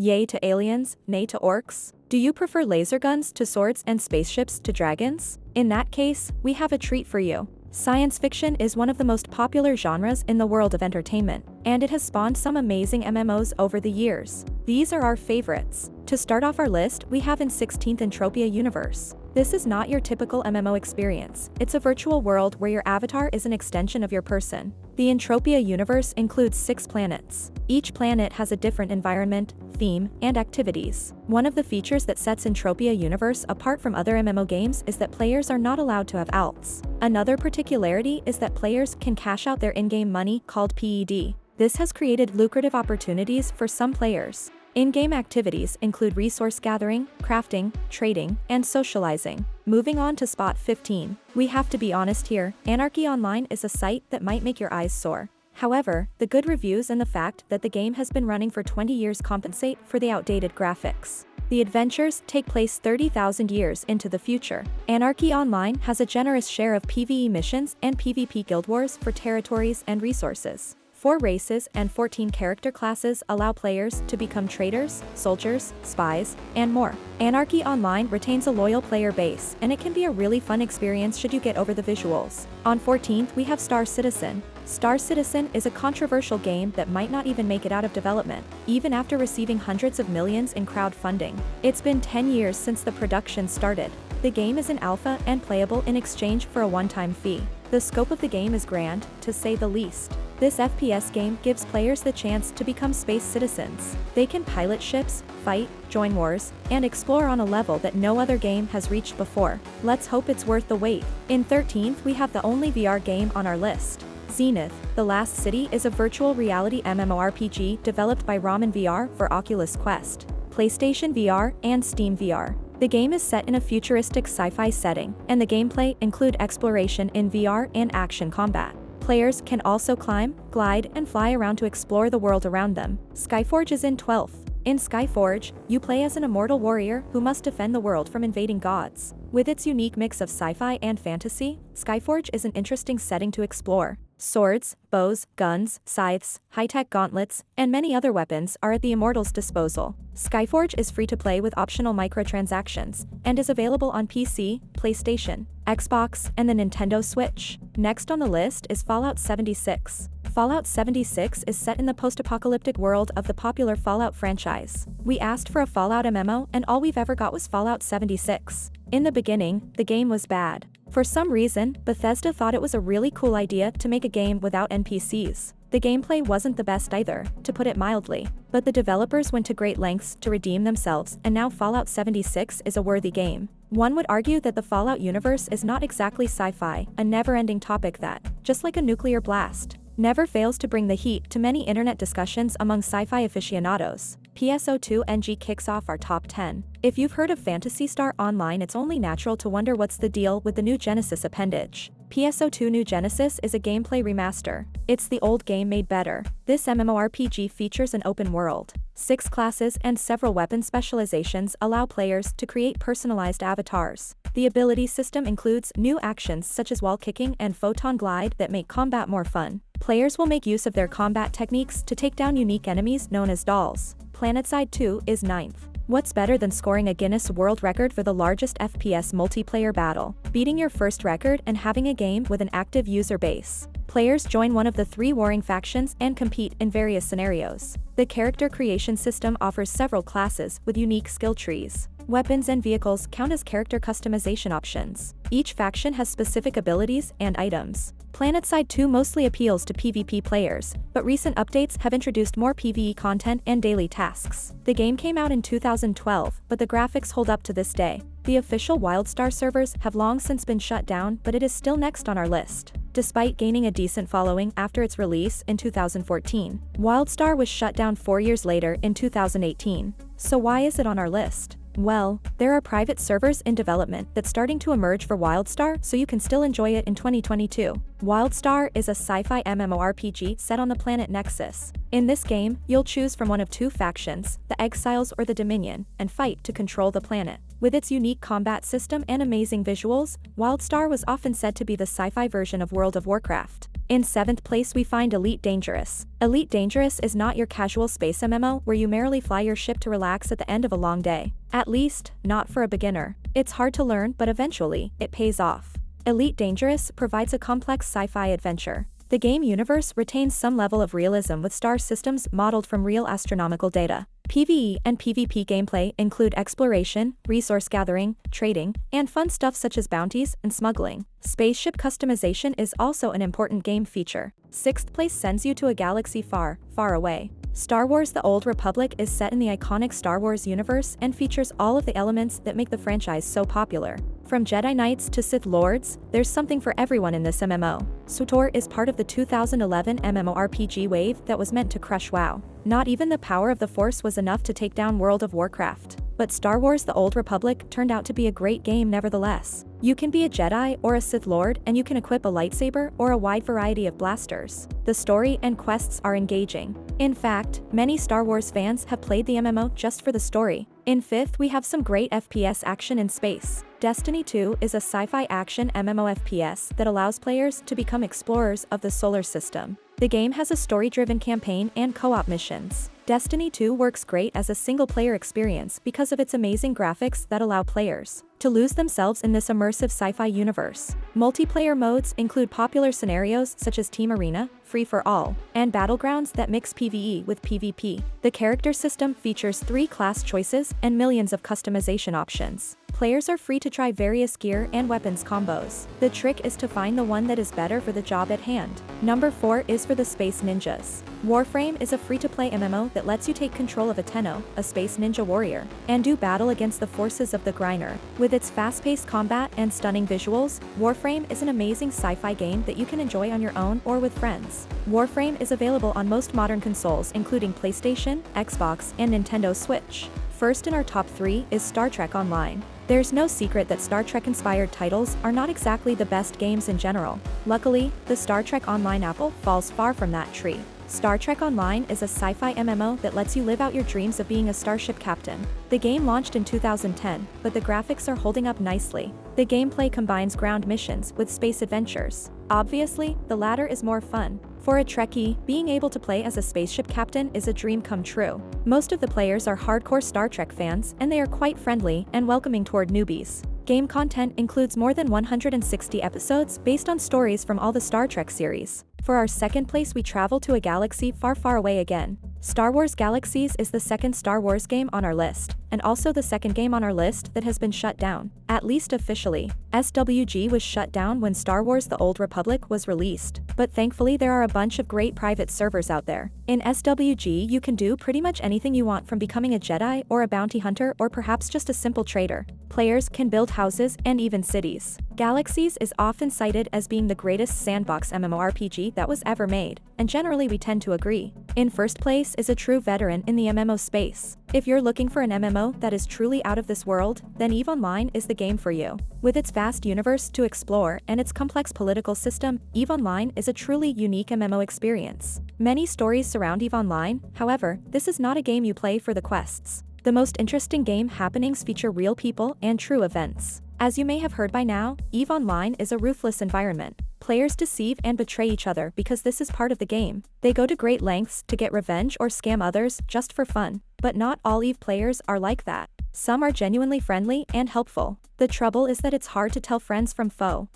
Yay to aliens, nay to orcs? Do you prefer laser guns to swords and spaceships to dragons? In that case, we have a treat for you. Science fiction is one of the most popular genres in the world of entertainment, and it has spawned some amazing MMOs over the years. These are our favorites. To start off our list, we have in 16th Entropia Universe. This is not your typical MMO experience. It's a virtual world where your avatar is an extension of your person. The Entropia Universe includes 6 planets. Each planet has a different environment, theme, and activities. One of the features that sets Entropia Universe apart from other MMO games is that players are not allowed to have alts. Another particularity is that players can cash out their in-game money called PED. This has created lucrative opportunities for some players. In-game activities include resource gathering, crafting, trading, and socializing. Moving on to spot 15. We have to be honest here, Anarchy Online is a site that might make your eyes sore. However, the good reviews and the fact that the game has been running for 20 years compensate for the outdated graphics. The adventures take place 30,000 years into the future. Anarchy Online has a generous share of PvE missions and PvP guild wars for territories and resources. 4 races and 14 character classes allow players to become traders, soldiers, spies, and more. Anarchy Online retains a loyal player base, and it can be a really fun experience should you get over the visuals. On 14th, we have Star Citizen. Star Citizen is a controversial game that might not even make it out of development, even after receiving hundreds of millions in crowdfunding. It's been 10 years since the production started. The game is in alpha and playable in exchange for a one-time fee. The scope of the game is grand, to say the least. This FPS game gives players the chance to become space citizens. They can pilot ships, fight, join wars, and explore on a level that no other game has reached before. Let's hope it's worth the wait. In 13th, we have the only VR game on our list. Zenith, The Last City is a virtual reality MMORPG developed by Ramen VR for Oculus Quest, PlayStation VR, and Steam VR. The game is set in a futuristic sci-fi setting, and the gameplay include exploration in VR and action combat. Players can also climb, glide, and fly around to explore the world around them. Skyforge is in 12th. In Skyforge, you play as an immortal warrior who must defend the world from invading gods. With its unique mix of sci-fi and fantasy, Skyforge is an interesting setting to explore. Swords, bows, guns, scythes, high-tech gauntlets, and many other weapons are at the Immortals' disposal. Skyforge is free to play with optional microtransactions, and is available on PC, PlayStation, Xbox, and the Nintendo Switch. Next on the list is Fallout 76. Fallout 76 is set in the post-apocalyptic world of the popular Fallout franchise. We asked for a Fallout MMO, and all we've ever got was Fallout 76. In the beginning, the game was bad. For some reason, Bethesda thought it was a really cool idea to make a game without NPCs. The gameplay wasn't the best either, to put it mildly, but the developers went to great lengths to redeem themselves, and now Fallout 76 is a worthy game. One would argue that the Fallout universe is not exactly sci-fi, a never-ending topic that, just like a nuclear blast, never fails to bring the heat to many internet discussions among sci-fi aficionados. PSO2NG kicks off our top 10. If you've heard of Phantasy Star Online, it's only natural to wonder what's the deal with the New Genesis appendage. PSO2 New Genesis is a gameplay remaster. It's the old game made better. This MMORPG features an open world. 6 classes and several weapon specializations allow players to create personalized avatars. The ability system includes new actions such as wall kicking and photon glide that make combat more fun. Players will make use of their combat techniques to take down unique enemies known as dolls. PlanetSide 2 is 9th. What's better than scoring a Guinness World Record for the largest FPS multiplayer battle, beating your first record and having a game with an active user base? Players join one of the 3 warring factions and compete in various scenarios. The character creation system offers several classes with unique skill trees. Weapons and vehicles count as character customization options. Each faction has specific abilities and items. PlanetSide 2 mostly appeals to PvP players, but recent updates have introduced more PvE content and daily tasks. The game came out in 2012, but the graphics hold up to this day. The official Wildstar servers have long since been shut down, but it is still next on our list. Despite gaining a decent following after its release in 2014, Wildstar was shut down 4 years later in 2018. So why is it on our list? Well, there are private servers in development that's starting to emerge for Wildstar, so you can still enjoy it in 2022. Wildstar is a sci-fi MMORPG set on the planet Nexus. In this game, you'll choose from one of 2 factions, the Exiles or the Dominion, and fight to control the planet. With its unique combat system and amazing visuals, Wildstar was often said to be the sci-fi version of World of Warcraft. In 7th place we find Elite Dangerous. Elite Dangerous is not your casual space MMO where you merely fly your ship to relax at the end of a long day. At least, not for a beginner. It's hard to learn, but eventually, it pays off. Elite Dangerous provides a complex sci-fi adventure. The game universe retains some level of realism with star systems modeled from real astronomical data. PvE and PvP gameplay include exploration, resource gathering, trading, and fun stuff such as bounties and smuggling. Spaceship customization is also an important game feature. 6th place sends you to a galaxy far, far away. Star Wars: The Old Republic is set in the iconic Star Wars universe and features all of the elements that make the franchise so popular. From Jedi Knights to Sith Lords, there's something for everyone in this MMO. SWTOR is part of the 2011 MMORPG wave that was meant to crush WoW. Not even the power of the Force was enough to take down World of Warcraft. But Star Wars: The Old Republic turned out to be a great game nevertheless. You can be a Jedi or a Sith Lord and you can equip a lightsaber or a wide variety of blasters. The story and quests are engaging. In fact, many Star Wars fans have played the MMO just for the story. In 5th we have some great FPS action in space. Destiny 2 is a sci-fi action MMO FPS that allows players to become explorers of the solar system. The game has a story-driven campaign and co-op missions. Destiny 2 works great as a single-player experience because of its amazing graphics that allow players to lose themselves in this immersive sci-fi universe. Multiplayer modes include popular scenarios such as Team Arena, Free for All, and Battlegrounds that mix PvE with PvP. The character system features 3 class choices and millions of customization options. Players are free to try various gear and weapons combos. The trick is to find the one that is better for the job at hand. Number 4 is for the Space Ninjas. Warframe is a free-to-play MMO that lets you take control of a Tenno, a space ninja warrior, and do battle against the forces of the Griner. With its fast-paced combat and stunning visuals, Warframe is an amazing sci-fi game that you can enjoy on your own or with friends. Warframe is available on most modern consoles including PlayStation, Xbox, and Nintendo Switch. First in our top 3 is Star Trek Online. There's no secret that Star Trek-inspired titles are not exactly the best games in general. Luckily, the Star Trek Online apple falls far from that tree. Star Trek Online is a sci-fi MMO that lets you live out your dreams of being a starship captain. The game launched in 2010, but the graphics are holding up nicely. The gameplay combines ground missions with space adventures. Obviously, the latter is more fun. For a Trekkie, being able to play as a spaceship captain is a dream come true. Most of the players are hardcore Star Trek fans, and they are quite friendly and welcoming toward newbies. Game content includes more than 160 episodes based on stories from all the Star Trek series. For our 2nd place we travel to a galaxy far, far away again. Star Wars Galaxies is the 2nd Star Wars game on our list, and also the 2nd game on our list that has been shut down, at least officially. SWG was shut down when Star Wars: The Old Republic was released, but thankfully there are a bunch of great private servers out there. In SWG you can do pretty much anything you want, from becoming a Jedi or a bounty hunter or perhaps just a simple trader. Players can build houses and even cities. Galaxies is often cited as being the greatest sandbox MMORPG that was ever made, and generally we tend to agree. In 1st place is a true veteran in the MMO space. If you're looking for an MMO that is truly out of this world, then EVE Online is the game for you. With its vast universe to explore and its complex political system, EVE Online is a truly unique MMO experience. Many stories surround EVE Online, however, this is not a game you play for the quests. The most interesting game happenings feature real people and true events. As you may have heard by now, EVE Online is a ruthless environment. Players deceive and betray each other because this is part of the game. They go to great lengths to get revenge or scam others just for fun. But not all EVE players are like that. Some are genuinely friendly and helpful. The trouble is that it's hard to tell friends from foe.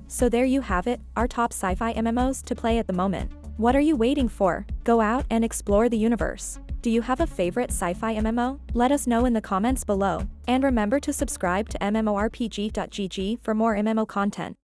So there you have it, our top sci-fi MMOs to play at the moment. What are you waiting for? Go out and explore the universe. Do you have a favorite sci-fi MMO? Let us know in the comments below. And remember to subscribe to MMORPG.gg for more MMO content.